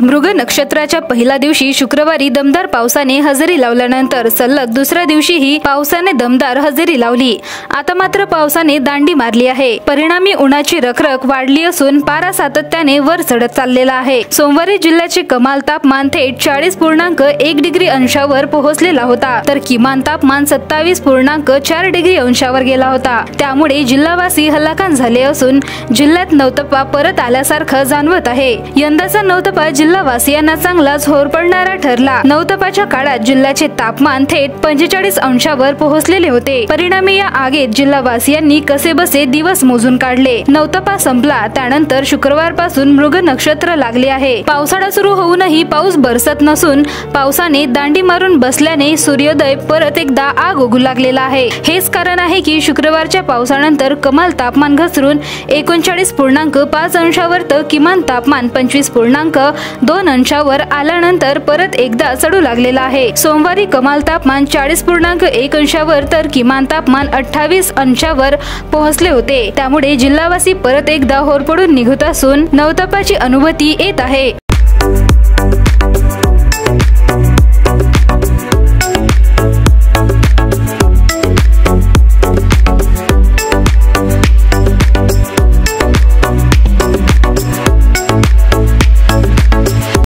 मृग नक्षत्राच्या पहिल्या दिवशी शुक्रवारी दमदार पावसाने हजेरी लावल्यानंतर सलग दुसऱ्या दिवशीही पावसाने दमदार हजेरी लावली। आता मात्र पावसाने दांडी मारली आहे। परिणामी उन्हाची रखरख वाढली असून पारा सातत्याने वर चढत चाललेला आहे। सोमवारी जिल्ह्याचे कमाल तापमान थेट 40.1 डिग्री अंशावर पोहोचलेला होता, तर किमान तापमान 27.4 डिग्री अंशावर गेला होता। त्यामुळे जिल्हावासी हलाखन झाले असून जिल्ह्यात नवतपा परत आल्यासारखं जाणवत आहे। यंदाचा नवतपा जिल्हावासियांना चांगलाच होरपळणारा ठरला। नवतपाच्या काळात जिल्ह्याचे तापमान थेट 45 अंशावर पोहोचलेले होते। परिणामी या आगीत जिल्हावासियांनी कसेबसे दिवस मोजून काढले। नवतपा संपला त्यानंतर शुक्रवारपासून मृग नक्षत्र लागले आहे। पावसाळा सुरू होऊनही पाऊस बरसत नसून पावसाने दांडी मारून बसल्याने सूर्योदय परत एकदा आग ओघू लागलेला आहे। हेच कारण आहे की शुक्रवारच्या पावसानंतर कमाल तापमान घसरून 39.5 अंशावर तर किमान तापमान 25.2 अंशावर आल्यानंतर परत एकदा चढू लागलेला आहे। सोमवारी कमाल तापमान 40.1 अंशावर तर किमान तापमान 28 अंशावर पोहोचले होते। त्यामुळे जिल्हावासी परत एकदा होरपळून निघत असून नवतपाची अनुभूती येत आहे।